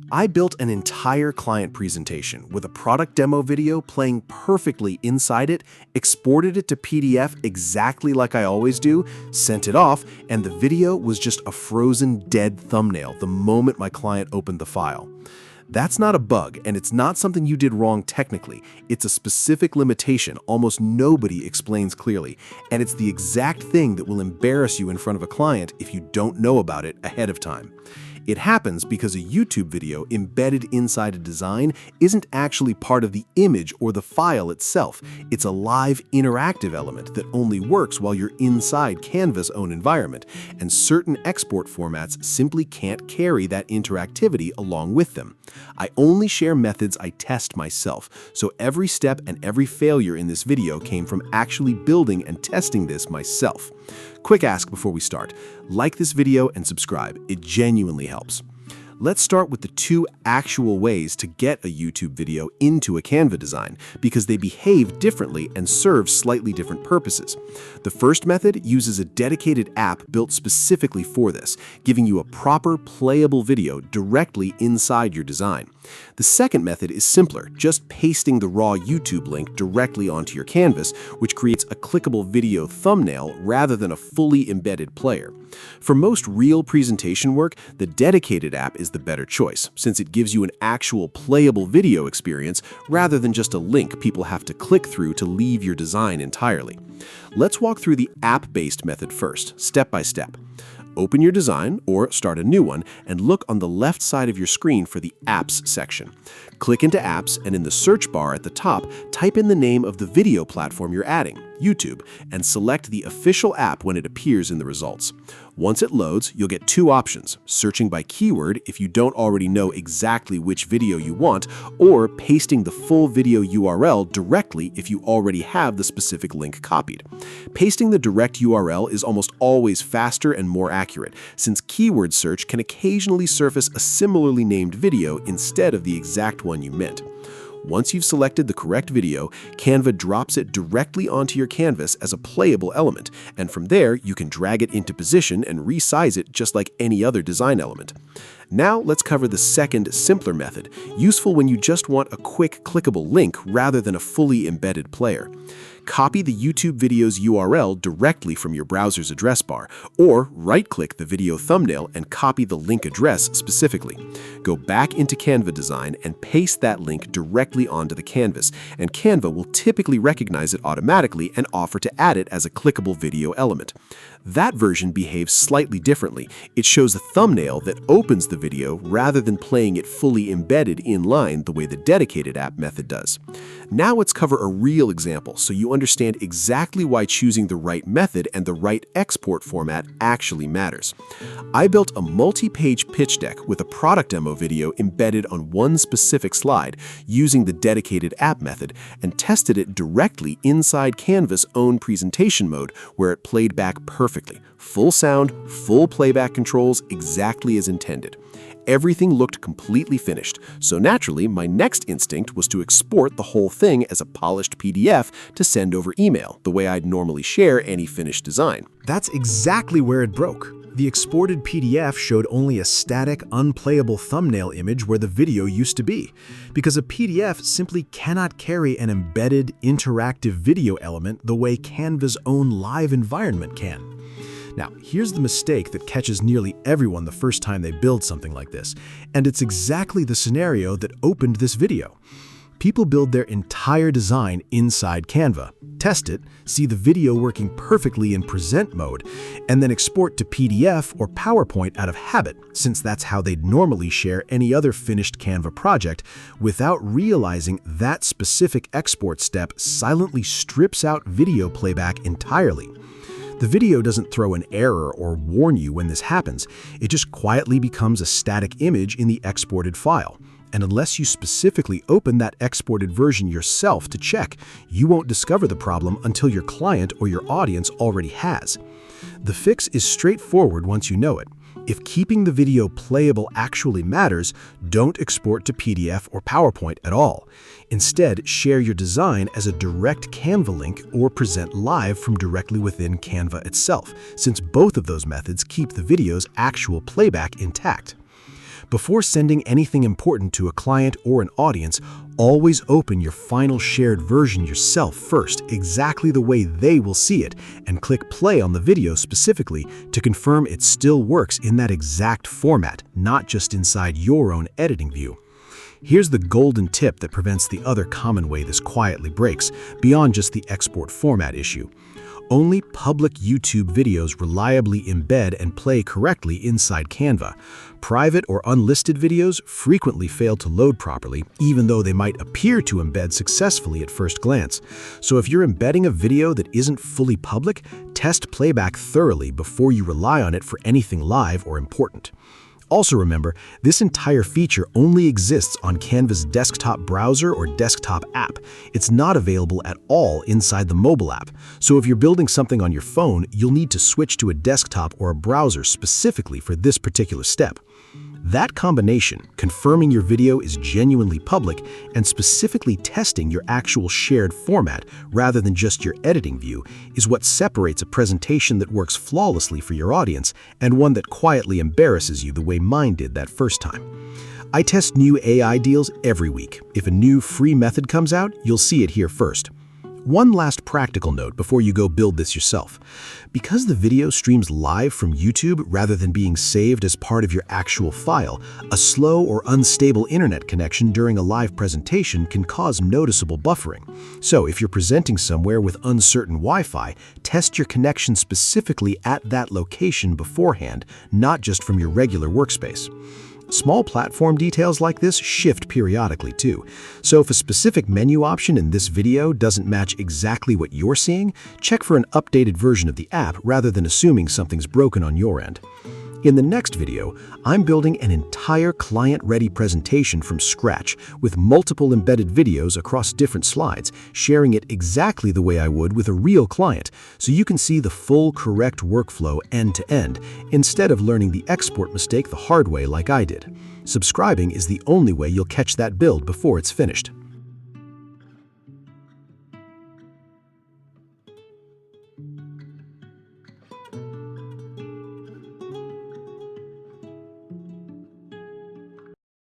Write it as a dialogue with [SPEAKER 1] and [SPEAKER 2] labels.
[SPEAKER 1] I built an entire client presentation with a product demo video playing perfectly inside it, exported it to PDF exactly like I always do, sent it off, and the video was just a frozen dead thumbnail the moment my client opened the file. That's not a bug, and it's not something you did wrong technically. It's a specific limitation almost nobody explains clearly, and it's the exact thing that will embarrass you in front of a client if you don't know about it ahead of time. It happens because a YouTube video embedded inside a design isn't actually part of the image or the file itself. It's a live, interactive element that only works while you're inside Canva's own environment, and certain export formats simply can't carry that interactivity along with them. I only share methods I test myself, so every step and every failure in this video came from actually building and testing this myself. Quick ask before we start. Like this video and subscribe. It genuinely helps. Let's start with the two actual ways to get a YouTube video into a Canva design, because they behave differently and serve slightly different purposes. The first method uses a dedicated app built specifically for this, giving you a proper, playable video directly inside your design. The second method is simpler, just pasting the raw YouTube link directly onto your canvas, which creates a clickable video thumbnail rather than a fully embedded player. For most real presentation work, the dedicated app is the better choice, since it gives you an actual playable video experience rather than just a link people have to click through to leave your design entirely. Let's walk through the app-based method first, step by step. Open your design, or start a new one, and look on the left side of your screen for the Apps section. Click into Apps, and in the search bar at the top, type in the name of the video platform you're adding, YouTube, and select the official app when it appears in the results. Once it loads, you'll get two options: searching by keyword if you don't already know exactly which video you want, or pasting the full video URL directly if you already have the specific link copied. Pasting the direct URL is almost always faster and more accurate, since keyword search can occasionally surface a similarly named video instead of the exact one you meant. Once you've selected the correct video, Canva drops it directly onto your canvas as a playable element, and from there you can drag it into position and resize it just like any other design element. Now let's cover the second, simpler method, useful when you just want a quick clickable link rather than a fully embedded player. Copy the YouTube video's URL directly from your browser's address bar, or right-click the video thumbnail and copy the link address specifically. Go back into Canva Design and paste that link directly onto the canvas, and Canva will typically recognize it automatically and offer to add it as a clickable video element. That version behaves slightly differently. It shows a thumbnail that opens the video rather than playing it fully embedded in line the way the dedicated app method does. Now let's cover a real example so you understand exactly why choosing the right method and the right export format actually matters. I built a multi-page pitch deck with a product demo video embedded on one specific slide using the dedicated app method, and tested it directly inside Canva's own presentation mode, where it played back perfectly. Full sound, full playback controls, exactly as intended. Everything looked completely finished, so naturally my next instinct was to export the whole thing as a polished PDF to send over email, the way I'd normally share any finished design.
[SPEAKER 2] That's exactly where it broke. The exported PDF showed only a static, unplayable thumbnail image where the video used to be, because a PDF simply cannot carry an embedded, interactive video element the way Canva's own live environment can. Now, here's the mistake that catches nearly everyone the first time they build something like this, and it's exactly the scenario that opened this video. People build their entire design inside Canva, test it, see the video working perfectly in present mode, and then export to PDF or PowerPoint out of habit, since that's how they'd normally share any other finished Canva project, without realizing that specific export step silently strips out video playback entirely. The video doesn't throw an error or warn you when this happens. It just quietly becomes a static image in the exported file. And unless you specifically open that exported version yourself to check, you won't discover the problem until your client or your audience already has. The fix is straightforward once you know it. If keeping the video playable actually matters, don't export to PDF or PowerPoint at all. Instead, share your design as a direct Canva link or present live from directly within Canva itself, since both of those methods keep the video's actual playback intact. Before sending anything important to a client or an audience, always open your final shared version yourself first, exactly the way they will see it, and click play on the video specifically to confirm it still works in that exact format, not just inside your own editing view. Here's the golden tip that prevents the other common way this quietly breaks, beyond just the export format issue. Only public YouTube videos reliably embed and play correctly inside Canva. Private or unlisted videos frequently fail to load properly, even though they might appear to embed successfully at first glance. So if you're embedding a video that isn't fully public, test playback thoroughly before you rely on it for anything live or important. Also remember, this entire feature only exists on Canva's desktop browser or desktop app. It's not available at all inside the mobile app. So if you're building something on your phone, you'll need to switch to a desktop or a browser specifically for this particular step. That combination, confirming your video is genuinely public and specifically testing your actual shared format rather than just your editing view, is what separates a presentation that works flawlessly for your audience and one that quietly embarrasses you the way mine did that first time. I test new AI deals every week. If a new free method comes out, you'll see it here first. One last practical note before you go build this yourself. Because the video streams live from YouTube rather than being saved as part of your actual file, a slow or unstable internet connection during a live presentation can cause noticeable buffering. So if you're presenting somewhere with uncertain Wi-Fi, test your connection specifically at that location beforehand, not just from your regular workspace. Small platform details like this shift periodically too, so if a specific menu option in this video doesn't match exactly what you're seeing, check for an updated version of the app rather than assuming something's broken on your end. In the next video, I'm building an entire client-ready presentation from scratch with multiple embedded videos across different slides, sharing it exactly the way I would with a real client, so you can see the full correct workflow end-to-end, instead of learning the export mistake the hard way like I did. Subscribing is the only way you'll catch that build before it's finished.